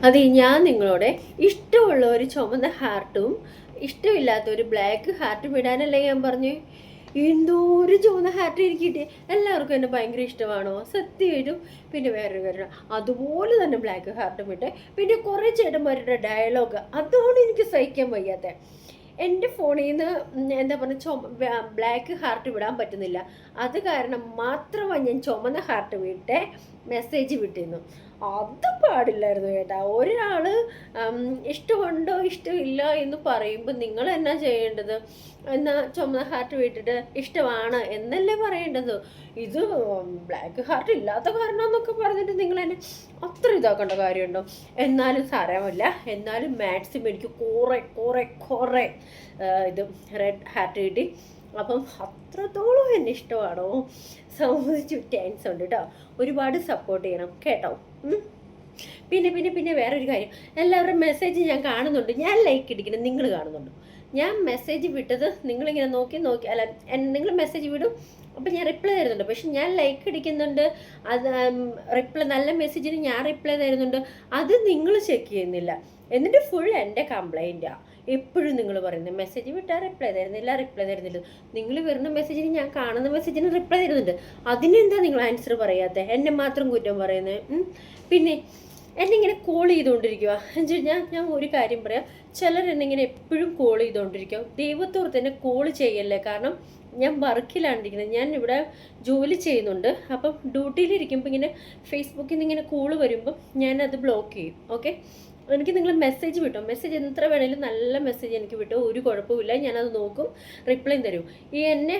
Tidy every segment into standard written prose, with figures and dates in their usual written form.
അതെ, ഞാൻ നിങ്ങളോട് ഇഷ്ടമുള്ള ഒരു ചുമന്ന ഹാർട്ടും ഇഷ്ടമില്ലാത്ത ഒരു ബ്ലാക്ക് ഹാർട്ടും ഇടാനല്ലേ ഞാൻ പറഞ്ഞു. എന്തോ ഒരു ചുവന്ന ഹാർട്ട് ഇരിക്കട്ടെ, എല്ലാവർക്കും എന്നെ ഭയങ്കര ഇഷ്ടമാണോ? സത്യമായിട്ടും. പിന്നെ വേറൊരു കാര്യം, അതുപോലെ തന്നെ ബ്ലാക്ക് ഹാർട്ടും ഇട്ടെ. പിന്നെ കുറേ ചേട്ടന്മാരുടെ ഡയലോഗ്, അതുകൊണ്ട് എനിക്ക് സഹിക്കാൻ വയ്യാത്ത. എൻ്റെ ഫോണിൽ നിന്ന് എന്താ പറയുക, ബ്ലാക്ക് ഹാർട്ട് വിടാൻ പറ്റുന്നില്ല. അത് കാരണം മാത്രമാണ് ഞാൻ ചുമന്ന ഹാർട്ട് വിട്ട് മെസ്സേജ് വിട്ടിരുന്നു. അത് പാടില്ലായിരുന്നു കേട്ടാ. ഒരാൾ ഇഷ്ടമുണ്ടോ ഇഷ്ടമില്ല എന്ന് പറയുമ്പോൾ നിങ്ങൾ എന്നാ ചെയ്യേണ്ടത്? എന്നാൽ ചുമന്ന ഹാർട്ട് വിട്ടിട്ട് ഇഷ്ടമാണ് എന്നല്ലേ പറയേണ്ടത്. ഇത് ബ്ലാക്ക് ഹാർട്ട് ഇല്ലാത്ത കാരണം എന്നൊക്കെ പറഞ്ഞിട്ട് നിങ്ങൾ എന്നെ അത്ര ഇതാക്കേണ്ട കാര്യമുണ്ടോ? എന്നാലും സാരമില്ല. എന്നാലും മാക്സിമം എനിക്ക് കുറേ കുറേ കുറേ ഇത് റെഡ് ഹാർട്ട് കിട്ടി. അപ്പം അത്രത്തോളം എന്നെ ഇഷ്ടമാണോ? സമ്മതിച്ചു, താങ്ക്സ് ഉണ്ട് കേട്ടോ. ഒരുപാട് സപ്പോർട്ട് ചെയ്യണം കേട്ടോ. പിന്നെ പിന്നെ പിന്നെ വേറൊരു കാര്യം, എല്ലാവരുടെയും മെസ്സേജ് ഞാൻ കാണുന്നുണ്ട്. ഞാൻ ലൈക്ക് ഇടിക്കണം, നിങ്ങൾ കാണുന്നുണ്ട്. ഞാൻ മെസ്സേജ് വിട്ടത് നിങ്ങളിങ്ങനെ നോക്കി നോക്കി അല്ല, നിങ്ങൾ മെസ്സേജ് വിടും, അപ്പം ഞാൻ റിപ്ലൈ തരുന്നുണ്ട്. പക്ഷെ ഞാൻ ലൈക്ക് അടിക്കുന്നുണ്ട്, അത് റിപ്ലൈ നല്ല മെസ്സേജിന് ഞാൻ റിപ്ലൈ തരുന്നുണ്ട്. അത് നിങ്ങൾ ചെക്ക് ചെയ്യുന്നില്ല. എന്നിട്ട് ഫുൾ എൻ്റെ കംപ്ലൈൻറ്റാണ്. എപ്പോഴും നിങ്ങൾ പറയുന്നത് മെസ്സേജ് വിട്ടാൽ റിപ്ലൈ തരുന്നില്ല. നിങ്ങൾ വരുന്ന മെസ്സേജിന്, ഞാൻ കാണുന്ന മെസ്സേജിന് റിപ്ലൈ തരുന്നുണ്ട്. അതിനെന്താ നിങ്ങൾ ആൻസർ പറയാത്തത്? എന്നെ മാത്രം കുറ്റം പറയുന്നത്. പിന്നെ എന്നെ ഇങ്ങനെ കോൾ ചെയ്തുകൊണ്ടിരിക്കുക എന്ന് വെച്ചാൽ ഞാൻ ഒരു കാര്യം പറയാം, ചിലർ എന്നെ എപ്പോഴും കോൾ ചെയ്തുകൊണ്ടിരിക്കുക. ദൈവത്തോർത്ത് എന്നെ കോൾ ചെയ്യല്ലേ. കാരണം ഞാൻ വർക്കിലാണ്ടിരിക്കുന്നത്, ഞാൻ ഇവിടെ ജോലി ചെയ്യുന്നുണ്ട്. അപ്പം ഡ്യൂട്ടിയിലിരിക്കുമ്പോൾ ഇങ്ങനെ ഫേസ്ബുക്കിൽ നിന്ന് ഇങ്ങനെ കോൾ വരുമ്പം ഞാനത് ബ്ലോക്ക് ചെയ്യും. ഓക്കെ, എനിക്ക് നിങ്ങൾ മെസ്സേജ് വിട്ടോ, മെസ്സേജ് എത്ര വേണേലും നല്ല മെസ്സേജ് എനിക്ക് വിട്ടോ, ഒരു കുഴപ്പമില്ല, ഞാനത് നോക്കും, റിപ്ലൈ തരും. ഈ എന്നെ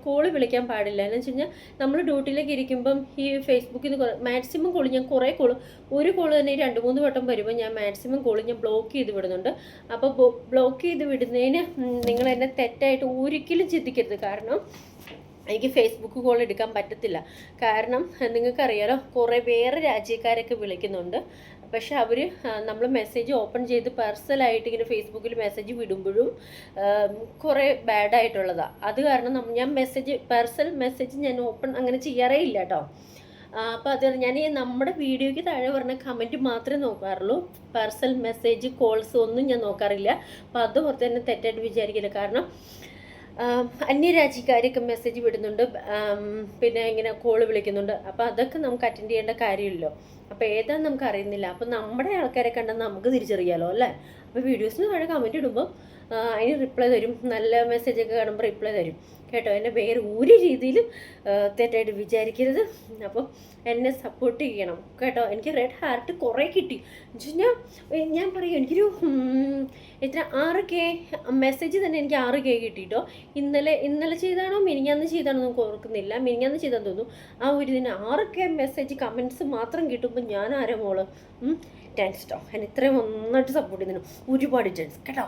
കോള് വിളിക്കാൻ പാടില്ല. എന്ന് വെച്ച് കഴിഞ്ഞാൽ നമ്മൾ ഡ്യൂട്ടിയിലേക്ക് ഇരിക്കുമ്പം ഈ ഫേസ്ബുക്കിൽ നിന്ന് മാക്സിമം കോള്, ഞാൻ കുറേ കോള്, ഒരു കോള് തന്നെ 2-3 വട്ടം വരുമ്പോൾ ഞാൻ മാക്സിമം കോള് ഞാൻ ബ്ലോക്ക് ചെയ്ത് വിടുന്നുണ്ട്. അപ്പോൾ ബ്ലോക്ക് ചെയ്ത് വിടുന്നതിന് നിങ്ങൾ എന്നെ തെറ്റായിട്ട് ഒരിക്കലും ചിന്തിക്കരുത്. കാരണം എനിക്ക് ഫേസ്ബുക്ക് കോൾ എടുക്കാൻ പറ്റത്തില്ല. കാരണം നിങ്ങൾക്കറിയാലോ, കുറേ വേറെ രാജ്യക്കാരൊക്കെ വിളിക്കുന്നുണ്ട്. പക്ഷെ അവർ നമ്മൾ മെസ്സേജ് ഓപ്പൺ ചെയ്ത് പേഴ്സണലായിട്ട് ഇങ്ങനെ ഫേസ്ബുക്കിൽ മെസ്സേജ് വിടുമ്പോഴും കുറേ ബാഡായിട്ടുള്ളതാണ്. അത് കാരണം ഞാൻ പേഴ്സണൽ മെസ്സേജ് ഞാൻ ഓപ്പൺ അങ്ങനെ ചെയ്യാറേ ഇല്ല കേട്ടോ. അപ്പോൾ അത് ഞാൻ നമ്മുടെ വീഡിയോയ്ക്ക് താഴെ പറഞ്ഞ കമൻറ്റ് മാത്രമേ നോക്കാറുള്ളൂ. പേഴ്സണൽ മെസ്സേജ് കോൾസ് ഒന്നും ഞാൻ നോക്കാറില്ല. അപ്പോൾ അത് ഓർത്ത് തന്നെ തെറ്റായിട്ട് വിചാരിക്കില്ല. കാരണം അന്യരാജ്യക്കാരൊക്കെ മെസ്സേജ് വിടുന്നുണ്ട്, പിന്നെ ഇങ്ങനെ കോള് വിളിക്കുന്നുണ്ട്. അപ്പോൾ അതൊക്കെ നമുക്ക് അറ്റൻഡ് ചെയ്യേണ്ട കാര്യമില്ലല്ലോ. അപ്പോൾ ഏതാണെന്ന് നമുക്ക് അറിയുന്നില്ല. അപ്പോൾ നമ്മുടെ ആൾക്കാരെ കണ്ടാൽ നമുക്ക് തിരിച്ചറിയാലോ അല്ലേ. അപ്പോൾ വീഡിയോസിന് താഴെ കമൻറ്റ് ഇടുമ്പോൾ അതിന് റിപ്ലൈ തരും. നല്ല മെസ്സേജൊക്കെ കാണുമ്പോൾ റിപ്ലൈ തരും കേട്ടോ. എന്നെ വേറെ ഒരു രീതിയിലും തെറ്റായിട്ട് വിചാരിക്കരുത്. അപ്പോൾ എന്നെ സപ്പോർട്ട് ചെയ്യണം കേട്ടോ. എനിക്ക് റെഡ് ഹാർട്ട് കുറേ കിട്ടി. ഞാൻ പറയും, എനിക്കൊരു എത്ര 6K മെസ്സേജ് തന്നെ എനിക്ക് 6K കിട്ടിയിട്ടോ. ഇന്നലെ ചെയ്താണോ മിനിഞ്ഞാന്ന് ചെയ്താണോ നമുക്ക് ഓർക്കുന്നില്ല. മിനിഞ്ഞാന്ന് ചെയ്താന്ന് തോന്നുന്നു. ആ ഒരു ഇതിന് 6K മെസ്സേജ് കമൻറ്റ്സ് മാത്രം കിട്ടുമ്പോൾ ഞാൻ ആരാ മോള്. താങ്ക്സ് കേട്ടോ. എന്നെ ഇത്രയും നന്നായിട്ട് സപ്പോർട്ട് ചെയ്യുന്നതിന് ഒരുപാട് താങ്ക്സ് കേട്ടോ.